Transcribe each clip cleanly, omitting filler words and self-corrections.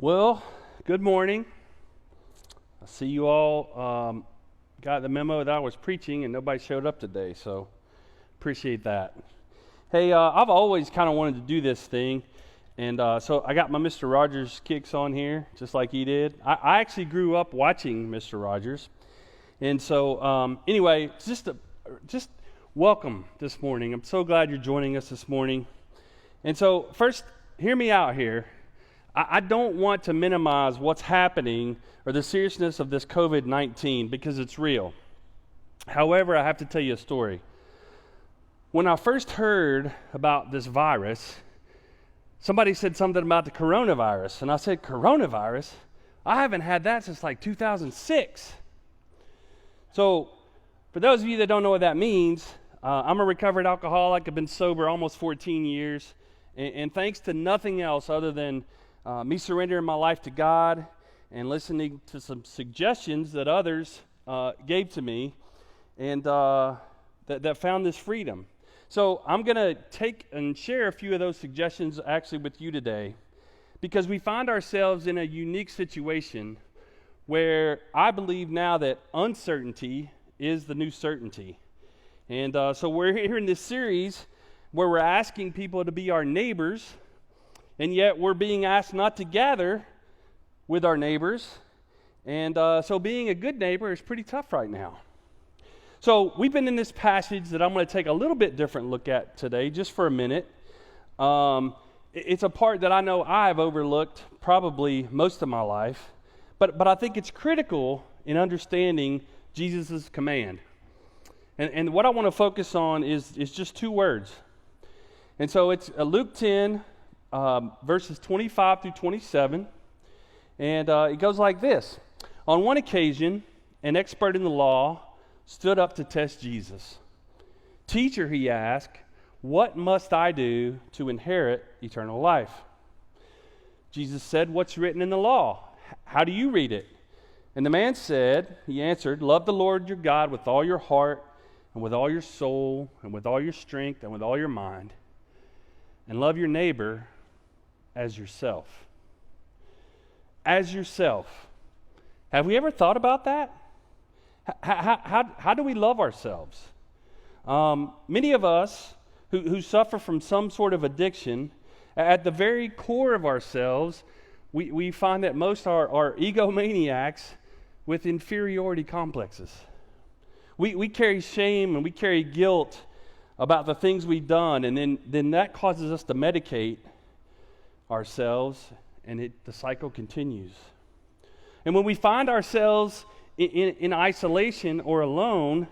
Well, good morning. I see you all got the memo that I was preaching and nobody showed up today, so appreciate that. Hey, I've always kind of wanted to do this thing, and so I got my Mr. Rogers kicks on here, just like he did. I actually grew up watching Mr. Rogers, and so anyway, just welcome this morning. I'm so glad you're joining us this morning. And so first, hear me out here. I don't want to minimize what's happening or the seriousness of this COVID-19 because it's real. However, I have to tell you a story. When I first heard about this virus, somebody said something about the coronavirus, and I said, coronavirus? I haven't had that since like 2006. So, for those of you that don't know what that means, I'm a recovered alcoholic. I've been sober almost 14 years, and thanks to nothing else other than me surrendering my life to God and listening to some suggestions that others gave to me and that found this freedom. So I'm going to take and share a few of those suggestions actually with you today because we find ourselves in a unique situation where I believe now that uncertainty is the new certainty. And so we're here in this series where we're asking people to be our neighbors, and yet we're being asked not to gather with our neighbors. And so being a good neighbor is pretty tough right now. So we've been in this passage that I'm going to take a little bit different look at today, just for a minute. It's a part that I know I've overlooked probably most of my life, but I think it's critical in understanding Jesus' command. And what I want to focus on is just two words. And so it's Luke 10, verses 25 through 27, and it goes like this. On one occasion, an expert in the law stood up to test Jesus. "Teacher," he asked, "what must I do to inherit eternal life?" Jesus said, "What's written in the law? How do you read it?" And the man said, he answered, "Love the Lord your God with all your heart and with all your soul and with all your strength and with all your mind, and love your neighbor as yourself." As yourself. Have we ever thought about that? How do we love ourselves? Many of us who suffer from some sort of addiction, at the very core of ourselves, we find that most are egomaniacs with inferiority complexes. We carry shame and we carry guilt about the things we've done, and then that causes us to medicate ourselves, and the cycle continues. And when we find ourselves in isolation or alone,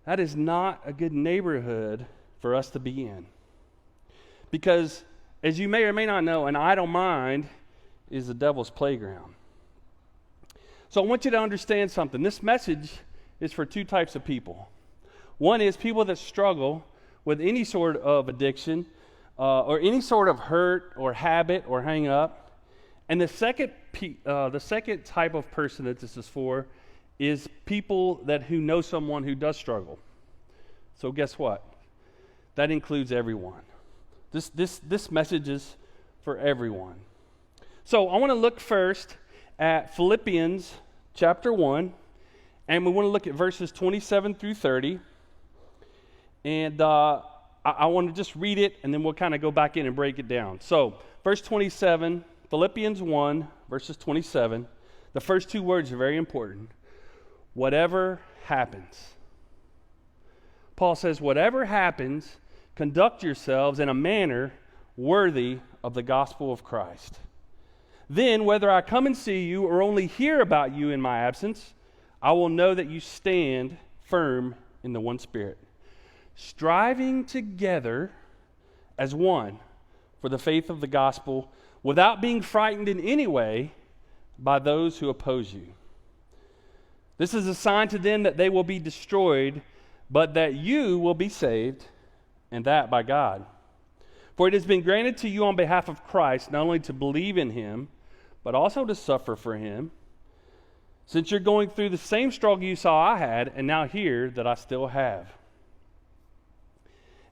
that is not a good neighborhood for us to be in. Because, as you may or may not know, an idle mind is the devil's playground. So I want you to understand something. This message is for two types of people. One is people that struggle with any sort of addiction or any sort of hurt or habit or hang up. And the second type of person that this is for is people who know someone who does struggle. So guess what? That includes everyone. This message is for everyone. So I want to look first at Philippians chapter 1, and we want to look at verses 27 through 30. And I want to just read it, and then we'll kind of go back in and break it down. So, verse 27, Philippians 1, verses 27. The first two words are very important. Whatever happens. Paul says, whatever happens, conduct yourselves in a manner worthy of the gospel of Christ. Then, whether I come and see you or only hear about you in my absence, I will know that you stand firm in the one Spirit, striving together as one for the faith of the gospel, without being frightened in any way by those who oppose you. This is a sign to them that they will be destroyed, but that you will be saved, and that by God. For it has been granted to you on behalf of Christ not only to believe in him, but also to suffer for him, since you're going through the same struggle you saw I had, and now hear that I still have.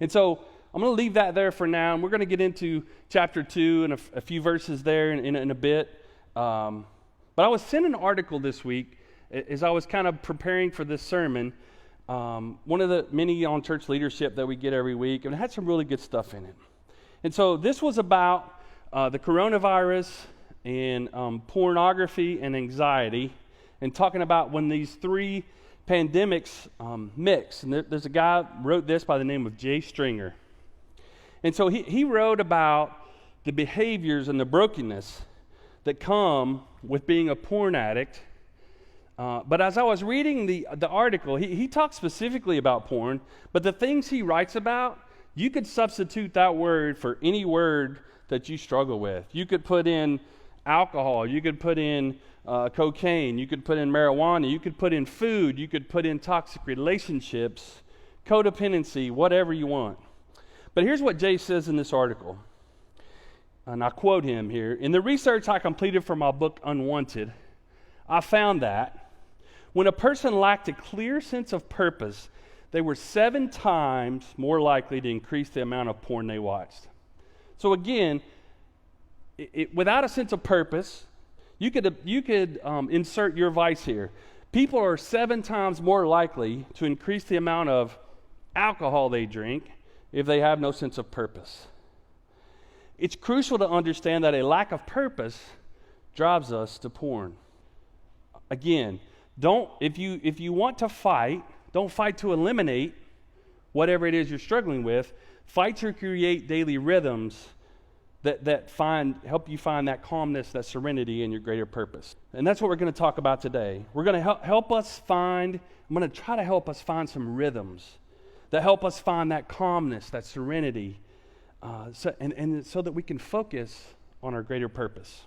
And so I'm going to leave that there for now, and we're going to get into chapter 2 and a few verses there in a bit. But I was sent an article this week as I was kind of preparing for this sermon, one of the many on church leadership that we get every week, and it had some really good stuff in it. And so this was about the coronavirus and pornography and anxiety, and talking about when these three pandemics mix. And there's a guy wrote this by the name of Jay Stringer. And so he wrote about the behaviors and the brokenness that come with being a porn addict. But as I was reading the article, he talks specifically about porn, but the things he writes about, you could substitute that word for any word that you struggle with. You could put in alcohol, you could put in cocaine, you could put in marijuana, you could put in food, you could put in toxic relationships, codependency, whatever you want. But here's what Jay says in this article, and I quote him here. In the research I completed for my book, Unwanted, I found that when a person lacked a clear sense of purpose, they were 7 times more likely to increase the amount of porn they watched. So again, without a sense of purpose, you could insert your vice here. People are 7 times more likely to increase the amount of alcohol they drink if they have no sense of purpose. It's crucial to understand that a lack of purpose drives us to porn. Again, if you want to fight, don't fight to eliminate whatever it is you're struggling with. Fight to create daily rhythms that help you find that calmness, that serenity in your greater purpose. And that's what we're going to talk about today. We're going to I'm going to try to help us find some rhythms that help us find that calmness, that serenity, so that we can focus on our greater purpose.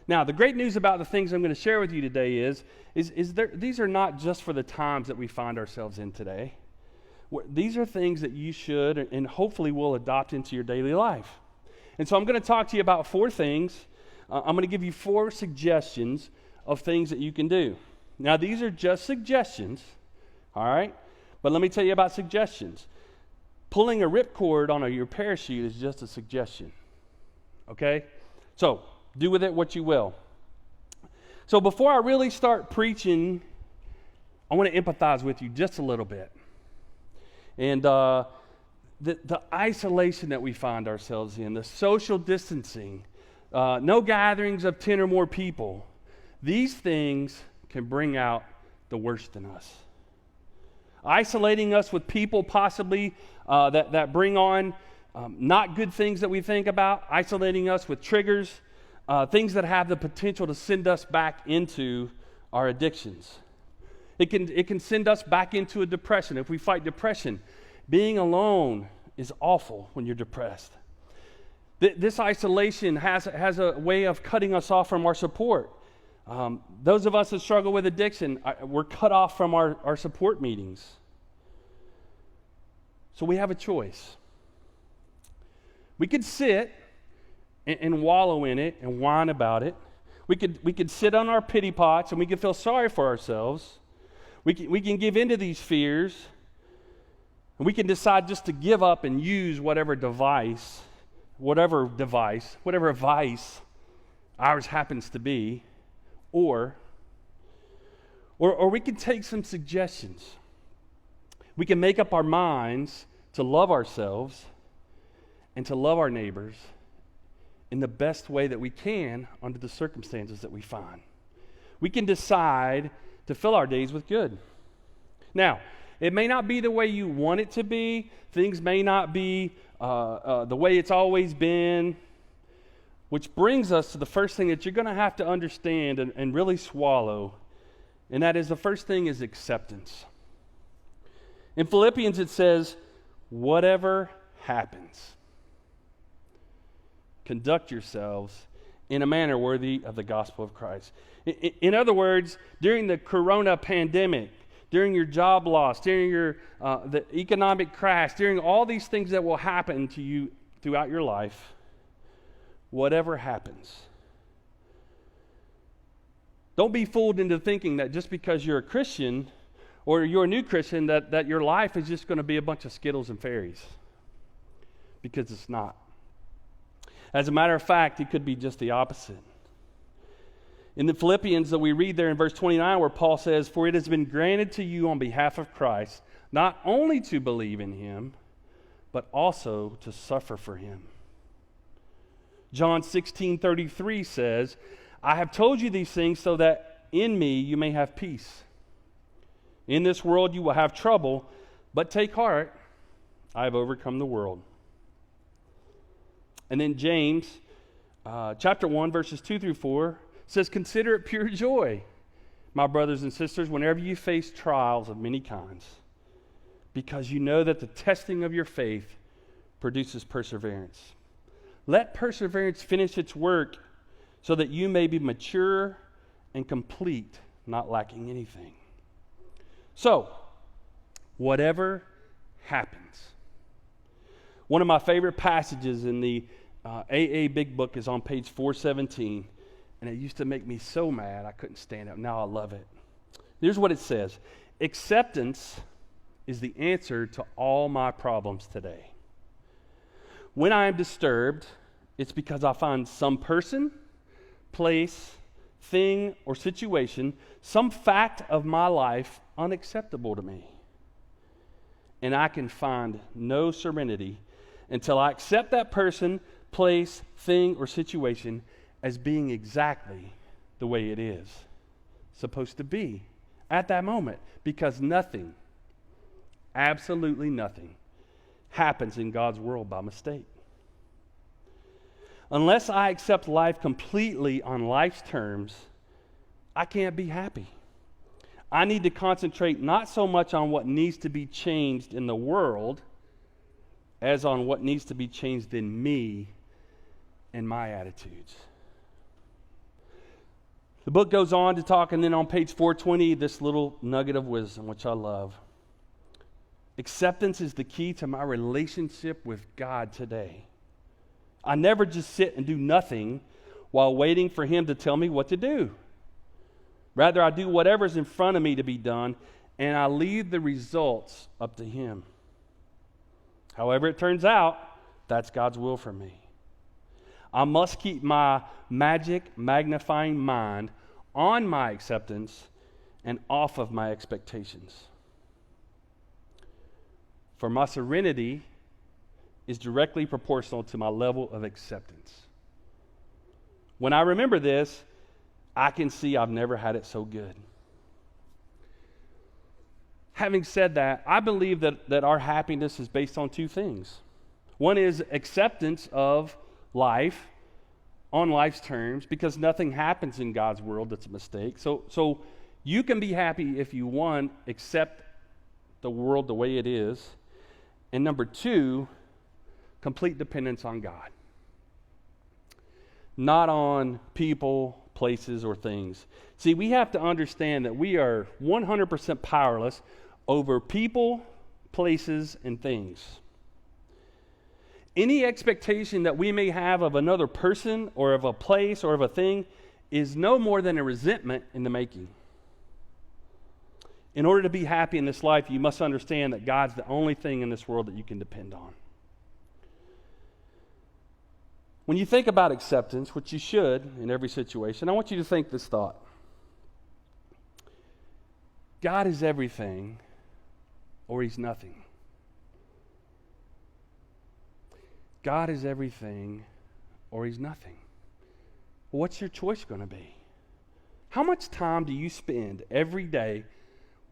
Now, the great news about the things I'm going to share with you today is these are not just for the times that we find ourselves in today. These are things that you should and hopefully will adopt into your daily life. And so I'm going to talk to you about 4 things. I'm going to give you 4 suggestions of things that you can do. Now, these are just suggestions, all right? But let me tell you about suggestions. Pulling a ripcord on your parachute is just a suggestion, okay? So, do with it what you will. So before I really start preaching, I want to empathize with you just a little bit. And the isolation that we find ourselves in, the social distancing, no gatherings of 10 or more people, these things can bring out the worst in us. Isolating us with people possibly that bring on not good things that we think about, isolating us with triggers, things that have the potential to send us back into our addictions. It can send us back into a depression. If we fight depression, being alone is awful when you're depressed. This isolation has a way of cutting us off from our support. Those of us that struggle with addiction, we're cut off from our support meetings. So we have a choice. We could sit and wallow in it and whine about it. We could sit on our pity pots and we could feel sorry for ourselves. We can give into these fears, and we can decide just to give up and use whatever vice ours happens to be, or we can take some suggestions. We can make up our minds to love ourselves and to love our neighbors in the best way that we can under the circumstances that we find. We can decide to fill our days with good. Now, it may not be the way you want it to be. Things may not be the way it's always been, which brings us to the first thing that you're going to have to understand and really swallow, and that is the first thing is acceptance. In Philippians it says, whatever happens, conduct yourselves in a manner worthy of the gospel of Christ. In other words, during the corona pandemic, during your job loss, during the economic crash, during all these things that will happen to you throughout your life, whatever happens, don't be fooled into thinking that just because you're a Christian or you're a new Christian that your life is just going to be a bunch of Skittles and fairies, because it's not. As a matter of fact, it could be just the opposite. In the Philippians that we read there in verse 29 where Paul says, "For it has been granted to you on behalf of Christ, not only to believe in him, but also to suffer for him." John 16:33 says, "I have told you these things so that in me you may have peace. In this world you will have trouble, but take heart, I have overcome the world." And then James chapter 1, verses 2 through 4 says, "Consider it pure joy, my brothers and sisters, whenever you face trials of many kinds, because you know that the testing of your faith produces perseverance. Let perseverance finish its work so that you may be mature and complete, not lacking anything." So, whatever happens. One of my favorite passages in the AA Big Book is on page 417, and it used to make me so mad I couldn't stand it. Now I love it. Here's what it says: "Acceptance is the answer to all my problems today. When I am disturbed, it's because I find some person, place, thing, or situation, some fact of my life unacceptable to me. And I can find no serenity until I accept that person, place, thing, or situation as being exactly the way it is supposed to be at that moment, because nothing, absolutely nothing, happens in God's world by mistake. Unless I accept life completely on life's terms, I can't be happy. I need to concentrate not so much on what needs to be changed in the world as on what needs to be changed in me and my attitudes." The book goes on to talk, and then on page 420, this little nugget of wisdom, which I love. "Acceptance is the key to my relationship with God today. I never just sit and do nothing while waiting for him to tell me what to do. Rather, I do whatever's in front of me to be done, and I leave the results up to him. However it turns out, that's God's will for me. I must keep my magic magnifying mind on my acceptance and off of my expectations. For my serenity is directly proportional to my level of acceptance. When I remember this, I can see I've never had it so good." Having said that, I believe that our happiness is based on two things. One is acceptance of life on life's terms, because nothing happens in God's world that's a mistake. So you can be happy if you, one, accept the world the way it is, and number two, complete dependence on God. Not on people, places, or things. See, we have to understand that we are 100% powerless over people, places, and things. Any expectation that we may have of another person or of a place or of a thing is no more than a resentment in the making. In order to be happy in this life, you must understand that God's the only thing in this world that you can depend on. When you think about acceptance, which you should in every situation, I want you to think this thought. God is everything, or he's nothing. God is everything, or he's nothing. Well, what's your choice going to be? How much time do you spend every day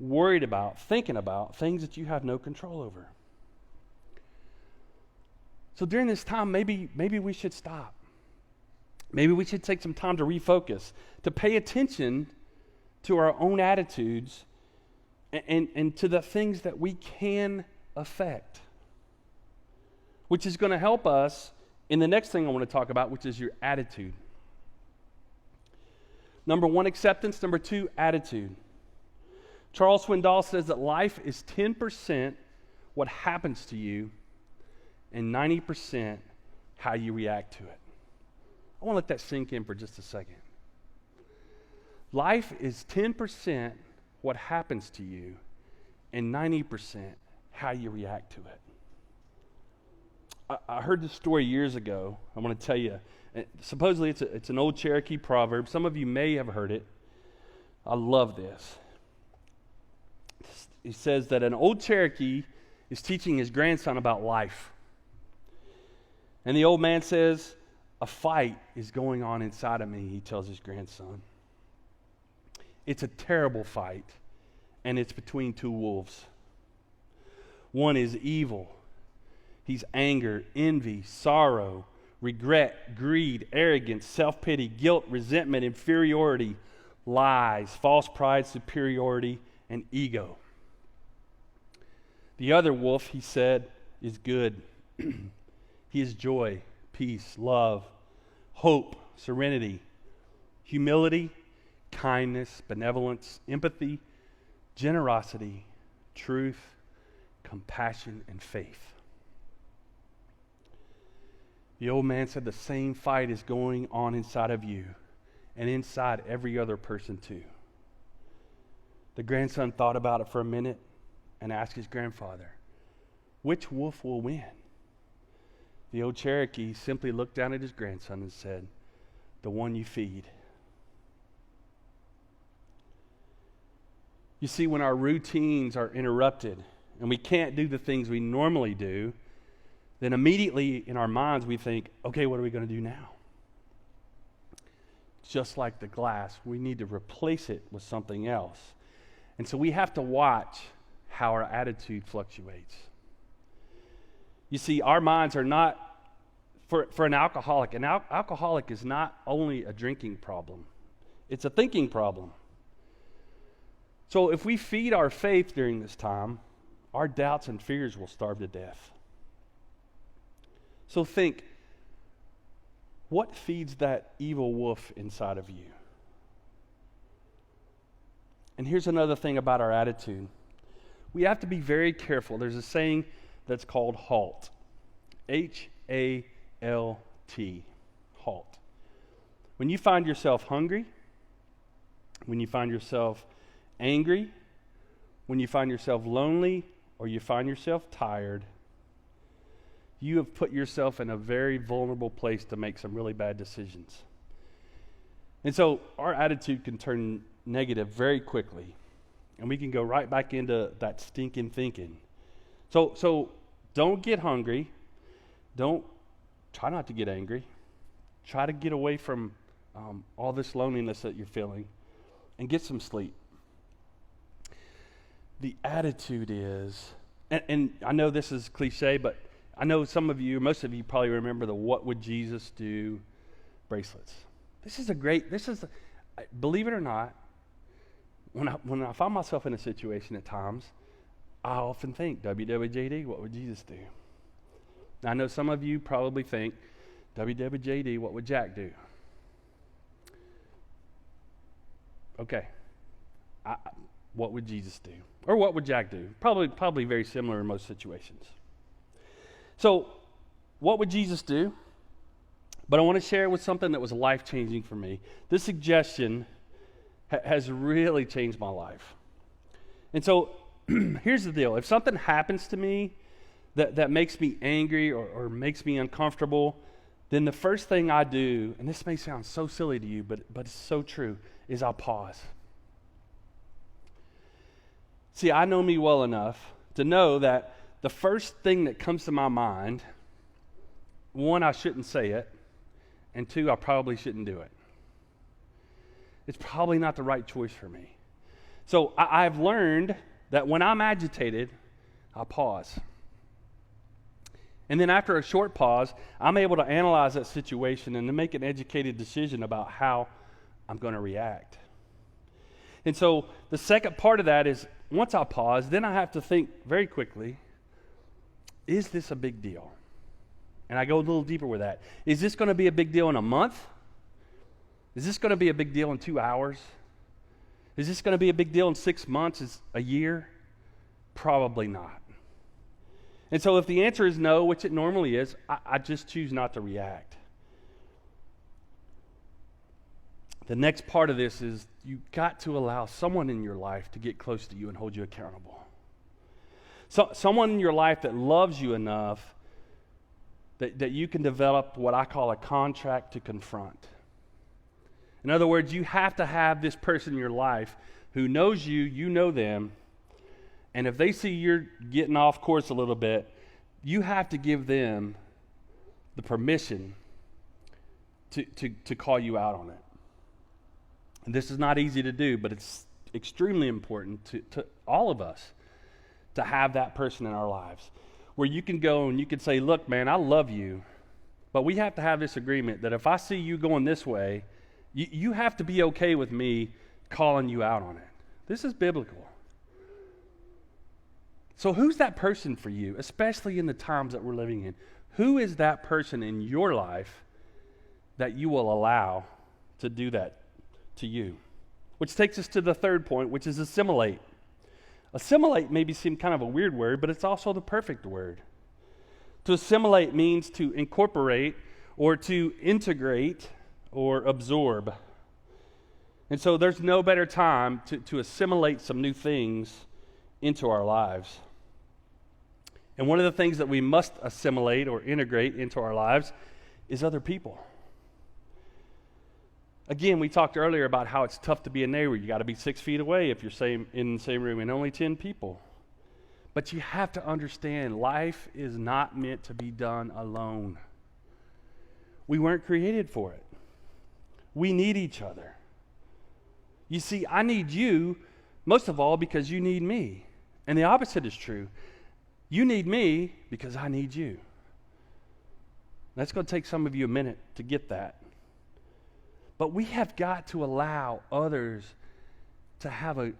worried about, thinking about things that you have no control over? So during this time, maybe we should stop. Maybe we should take some time to refocus, to pay attention to our own attitudes and to the things that we can affect, which is going to help us in the next thing I want to talk about, which is your attitude. Number one, acceptance. Number two, attitude. Charles Swindoll says that life is 10% what happens to you and 90% how you react to it. I want to let that sink in for just a second. Life is 10% what happens to you and 90% how you react to it. I heard this story years ago. I want to tell you. Supposedly it's an old Cherokee proverb. Some of you may have heard it. I love this. He says that an old Cherokee is teaching his grandson about life. And the old man says, a fight is going on inside of me, he tells his grandson. It's a terrible fight, and it's between two wolves. One is evil. He's anger, envy, sorrow, regret, greed, arrogance, self-pity, guilt, resentment, inferiority, lies, false pride, superiority, and ego. The other wolf, he said, is good. He is joy, peace, love, hope, serenity, humility, kindness, benevolence, empathy, generosity, truth, compassion, and faith. The old man said the same fight is going on inside of you and inside every other person too. The grandson thought about it for a minute and asked his grandfather, which wolf will win? The old Cherokee simply looked down at his grandson and said, the one you feed. You see, when our routines are interrupted and we can't do the things we normally do, then immediately in our minds we think, okay, what are we going to do now? Just like the glass, we need to replace it with something else. And so we have to watch how our attitude fluctuates. You see, our minds are not, for an alcoholic is not only a drinking problem, it's a thinking problem. So if we feed our faith during this time, our doubts and fears will starve to death. So think, what feeds that evil wolf inside of you? And here's another thing about our attitude. We have to be very careful. There's a saying that's called HALT. H-A-L-T. HALT. When you find yourself hungry, when you find yourself angry, when you find yourself lonely, or you find yourself tired, you have put yourself in a very vulnerable place to make some really bad decisions. And so our attitude can turn negative very quickly, and we can go right back into that stinking thinking. So don't get hungry. Try not to get angry. Try to get away from all this loneliness that you're feeling, and get some sleep. The attitude is, and I know this is cliche, but I know some of you, most of you probably remember the "What Would Jesus Do" bracelets. Believe it or not, when I find myself in a situation at times, I often think, WWJD, what would Jesus do? Now, I know some of you probably think, WWJD, what would Jack do? Okay. What would Jesus do? Or what would Jack do? Probably very similar in most situations. So, what would Jesus do? But I want to share with something that was life-changing for me. This suggestion has really changed my life. And so, here's the deal. If something happens to me that makes me angry or makes me uncomfortable, then the first thing I do, and this may sound so silly to you, but it's so true, is I'll pause. See, I know me well enough to know that the first thing that comes to my mind, one, I shouldn't say it, and two, I probably shouldn't do it. It's probably not the right choice for me. So I've learned that when I'm agitated, I pause. And then after a short pause, I'm able to analyze that situation and to make an educated decision about how I'm going to react. And so the second part of that is, once I pause, then I have to think very quickly, is this a big deal? And I go a little deeper with that. Is this going to be a big deal in a month? Is this going to be a big deal in 2 hours? Is this going to be a big deal in 6 months, a year? Probably not. And so if the answer is no, which it normally is, I just choose not to react. The next part of this is you've got to allow someone in your life to get close to you and hold you accountable. So, someone in your life that loves you enough that you can develop what I call a contract to confront. In other words, you have to have this person in your life who knows you, you know them, and if they see you're getting off course a little bit, you have to give them the permission to call you out on it. And this is not easy to do, but it's extremely important to all of us to have that person in our lives where you can go and you can say, look, man, I love you, but we have to have this agreement that if I see you going this way, you have to be okay with me calling you out on it. This is biblical. So who's that person for you, especially in the times that we're living in? Who is that person in your life that you will allow to do that to you? Which takes us to the third point, which is assimilate. Assimilate maybe seem kind of a weird word, but it's also the perfect word. To assimilate means to incorporate or to integrate or absorb. And so there's no better time to assimilate some new things into our lives. And one of the things that we must assimilate or integrate into our lives is other people. Again, we talked earlier about how it's tough to be a neighbor. You got to be 6 feet away if you're in the same room and only 10 people. But you have to understand life is not meant to be done alone. We weren't created for it. We need each other. You see, I need you most of all because you need me. And the opposite is true. You need me because I need you. That's going to take some of you a minute to get that. But we have got to allow others to have a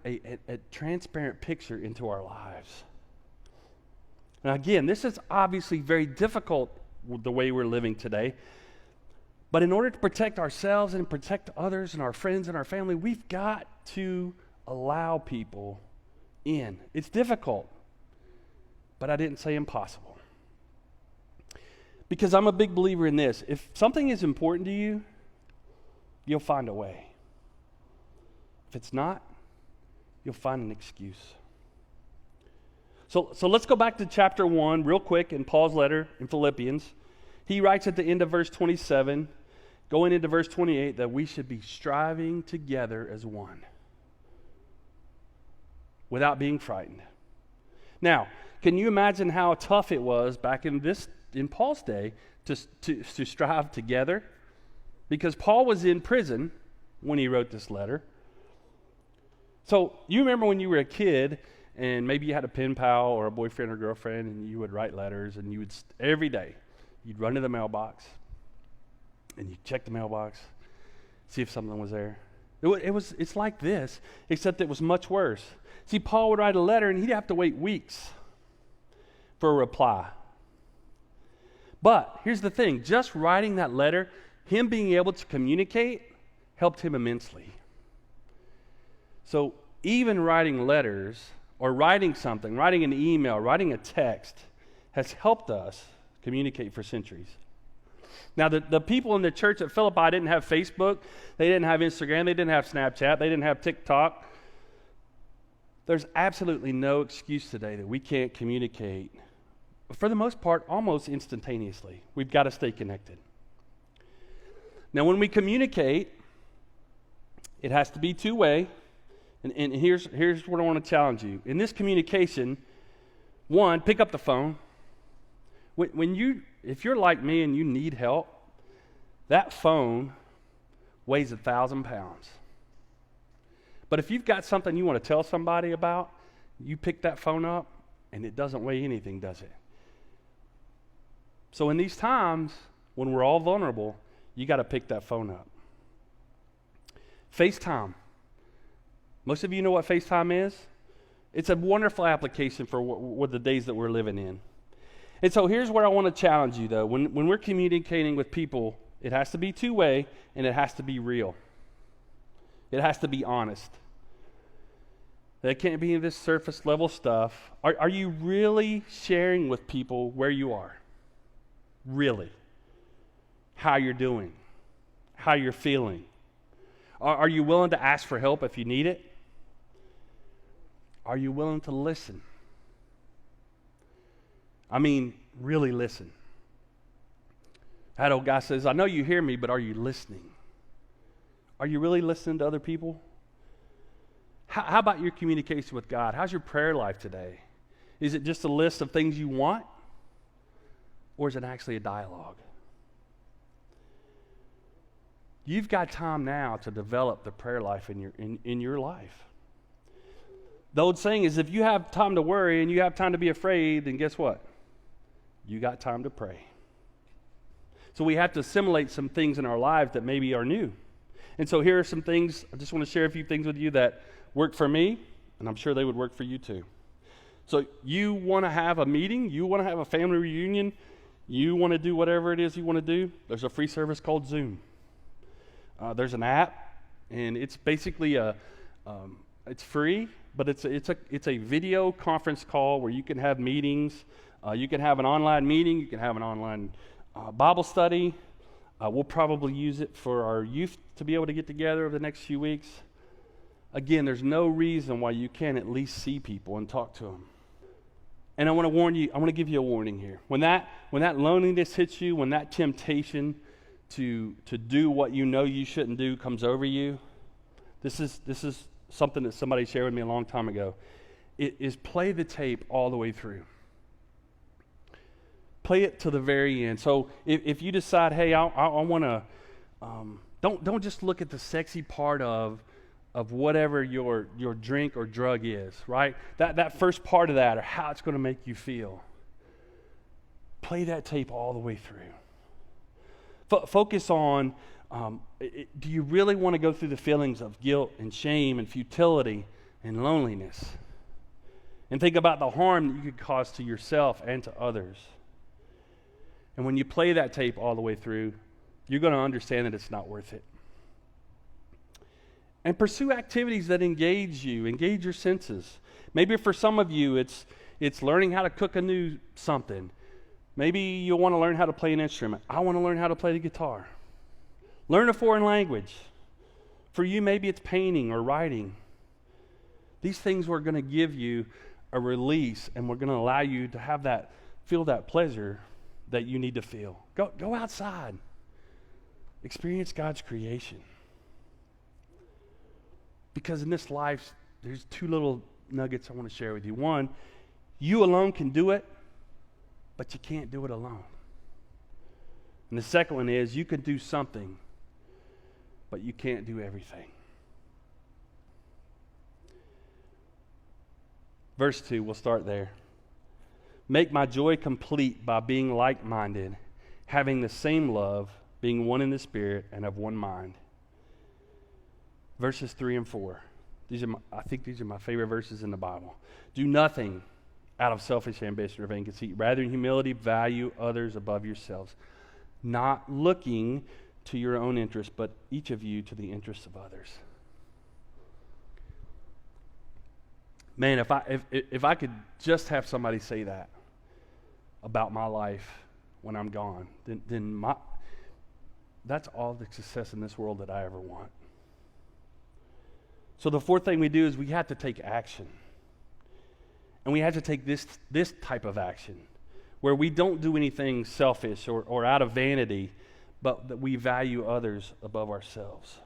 transparent picture into our lives. Now again, this is obviously very difficult with the way we're living today. But in order to protect ourselves and protect others and our friends and our family, we've got to allow people in. It's difficult, but I didn't say impossible. Because I'm a big believer in this. If something is important to you, you'll find a way. If it's not, you'll find an excuse. So let's go back to chapter 1 real quick in Paul's letter in Philippians. He writes at the end of verse 27, going into verse 28, that we should be striving together as one without being frightened. Now, can you imagine how tough it was back in Paul's day to strive together? Because Paul was in prison when he wrote this letter. So you remember when you were a kid and maybe you had a pen pal or a boyfriend or girlfriend and you would write letters and you would, every day, you'd run to the mailbox and you'd check the mailbox, see if something was there. It's like this, except it was much worse. See, Paul would write a letter and he'd have to wait weeks for a reply. But here's the thing, just writing that letter, him being able to communicate helped him immensely. So even writing letters or writing something, writing an email, writing a text has helped us communicate for centuries. Now the people in the church at Philippi didn't have Facebook, they didn't have Instagram, they didn't have Snapchat, they didn't have TikTok. There's absolutely no excuse today that we can't communicate, for the most part, almost instantaneously. We've got to stay connected. Now, when we communicate, it has to be two-way. And here's what I want to challenge you. In this communication, one, pick up the phone. If you're like me and you need help, that phone weighs 1,000 pounds. But if you've got something you want to tell somebody about, you pick that phone up and it doesn't weigh anything, does it? So in these times, when we're all vulnerable, you got to pick that phone up. FaceTime. Most of you know what FaceTime is. It's a wonderful application for what the days that we're living in. And so here's where I want to challenge you, though. When we're communicating with people, it has to be two-way and it has to be real. It has to be honest. It can't be this surface level stuff. Are you really sharing with people where you are? Really? How you're doing? How you're feeling? Are you willing to ask for help if you need it? Are you willing to listen? I mean, really listen. That old guy says, I know you hear me, but are you listening? Are you really listening to other people? How about your communication with God? How's your prayer life today? Is it just a list of things you want? Or is it actually a dialogue? You've got time now to develop the prayer life in your life. The old saying is, if you have time to worry and you have time to be afraid, then guess what? You got time to pray. So we have to assimilate some things in our lives that maybe are new. And so here are some things, I just want to share a few things with you that worked for me, and I'm sure they would work for you too. So you want to have a meeting, you want to have a family reunion, you want to do whatever it is you want to do, there's a free service called Zoom. There's an app, and it's basically it's free, but it's a video conference call where you can have meetings. You can have an online meeting. You can have an online Bible study. We'll probably use it for our youth to be able to get together over the next few weeks. Again, there's no reason why you can't at least see people and talk to them. And I want to warn you, I want to give you a warning here. When that loneliness hits you, when that temptation to do what you know you shouldn't do comes over you, this is something that somebody shared with me a long time ago. It is play the tape all the way through. Play it to the very end. So if you decide, hey, I want to, don't just look at the sexy part of whatever your drink or drug is, right? That first part of that, or how it's going to make you feel. Play that tape all the way through. Focus on, do you really want to go through the feelings of guilt and shame and futility and loneliness? And think about the harm that you could cause to yourself and to others. And when you play that tape all the way through, you're going to understand that it's not worth it. And pursue activities that engage your senses. Maybe for some of you, it's learning how to cook a new something. Maybe you'll want to learn how to play an instrument. I want to learn how to play the guitar. Learn a foreign language. For you, maybe it's painting or writing. These things are going to give you a release, and we're going to allow you to feel that pleasure that you need to feel. Go outside. Experience God's creation. Because in this life, there's two little nuggets I want to share with you. One, you alone can do it, but you can't do it alone. And the second one is, you can do something, but you can't do everything. Verse 2, we'll start there. Make my joy complete by being like-minded, having the same love, being one in the Spirit, and of one mind. Verses 3 and 4. I think these are my favorite verses in the Bible. Do nothing out of selfish ambition or vain conceit. Rather, in humility, value others above yourselves, not looking to your own interest, but each of you to the interests of others. Man, if I could just have somebody say that about my life when I'm gone, then that's all the success in this world that I ever want. So the fourth thing we do is we have to take action. And we have to take this type of action where we don't do anything selfish or out of vanity, but that we value others above ourselves.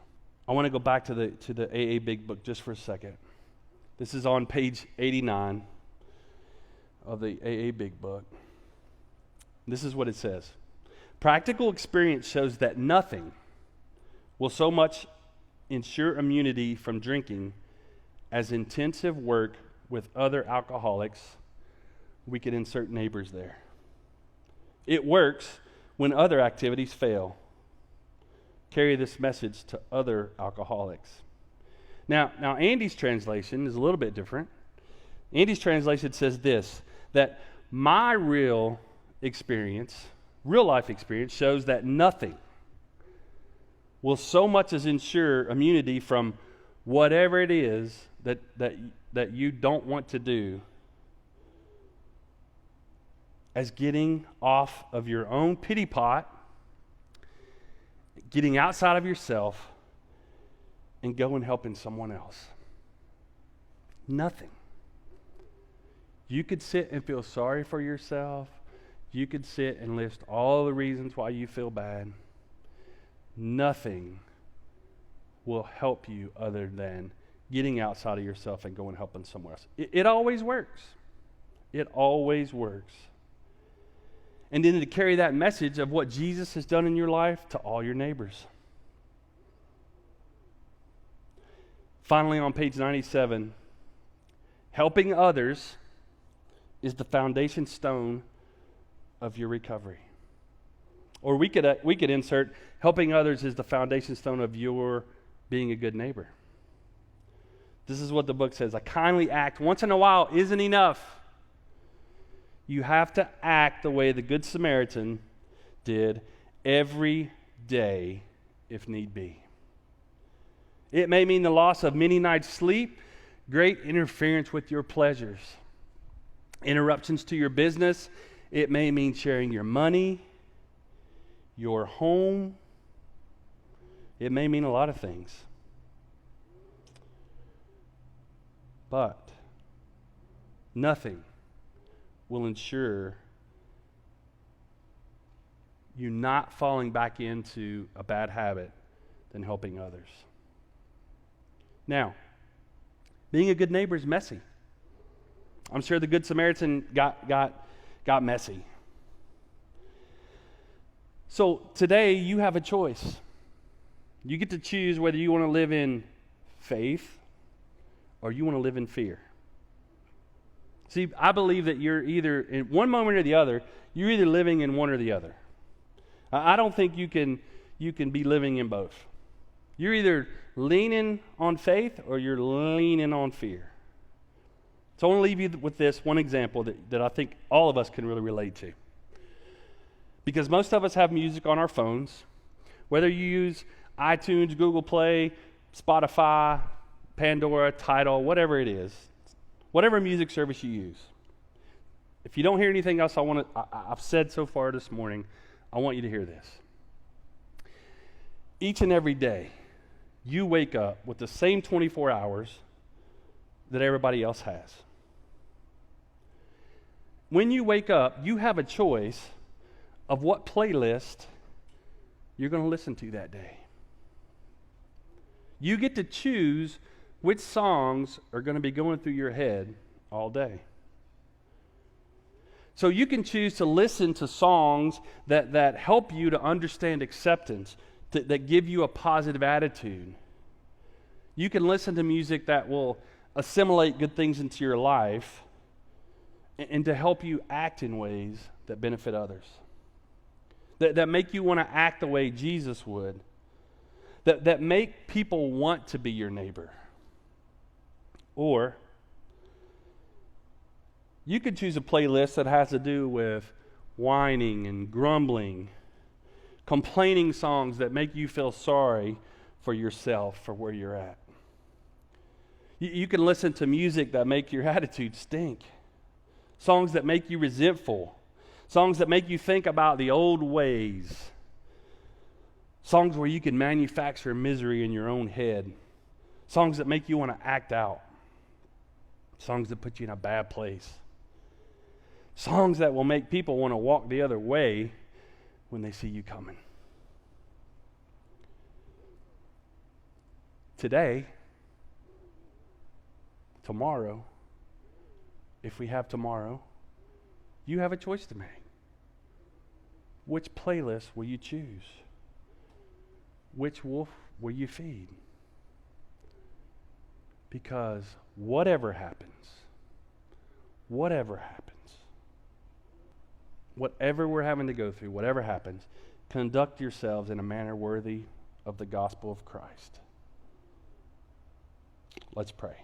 I want to go back to the AA Big Book just for a second. This is on page 89 of the AA Big Book. This is what it says. Practical experience shows that nothing will so much ensure immunity from drinking as intensive work with other alcoholics. We could insert neighbors there. It works when other activities fail. Carry this message to other alcoholics. Now Andy's translation is a little bit different. Andy's translation says this, that my real life experience shows that nothing will so much as ensure immunity from whatever it is that you don't want to do as getting off of your own pity pot, getting outside of yourself, and go and helping someone else. Nothing. You could sit and feel sorry for yourself. you could sit and list all the reasons why you feel bad. Nothing will help you other than getting outside of yourself and going helping somewhere else. It always works. It always works. And then to carry that message of what Jesus has done in your life to all your neighbors. Finally, on page 97, helping others is the foundation stone of your recovery. Or we could insert, helping others is the foundation stone of your being a good neighbor. This is what the book says. A kindly act once in a while isn't enough. You have to act the way the Good Samaritan did every day if need be. It may mean the loss of many nights' sleep, great interference with your pleasures, interruptions to your business. It may mean sharing your money, your home. It may mean a lot of things. But nothing will ensure you not falling back into a bad habit than helping others. Now, being a good neighbor is messy. I'm sure the Good Samaritan got messy. So today you have a choice. You get to choose whether you want to live in faith or you want to live in fear. See, I believe that you're either, in one moment or the other, you're either living in one or the other. I don't think you can be living in both. You're either leaning on faith or you're leaning on fear. So I want to leave you with this one example that I think all of us can really relate to. Because most of us have music on our phones, whether you use iTunes, Google Play, Spotify, Pandora, Tidal, whatever it is, whatever music service you use. If you don't hear anything else I've said so far this morning, I want you to hear this. Each and every day, you wake up with the same 24 hours that everybody else has. When you wake up, you have a choice of what playlist you're going to listen to that day. You get to choose which songs are going to be going through your head all day. So you can choose to listen to songs that help you to understand acceptance, that give you a positive attitude. You can listen to music that will assimilate good things into your life and to help you act in ways that benefit others, that make you want to act the way Jesus would, that make people want to be your neighbor. Or you could choose a playlist that has to do with whining and grumbling, complaining songs that make you feel sorry for yourself, for where you're at. You can listen to music that make your attitude stink, songs that make you resentful, songs that make you think about the old ways, songs where you can manufacture misery in your own head, songs that make you want to act out, songs that put you in a bad place, songs that will make people want to walk the other way when they see you coming. Today, tomorrow, if we have tomorrow, you have a choice to make. Which playlist will you choose? Which wolf will you feed? Because whatever happens, whatever we're having to go through, whatever happens, conduct yourselves in a manner worthy of the gospel of Christ. Let's pray.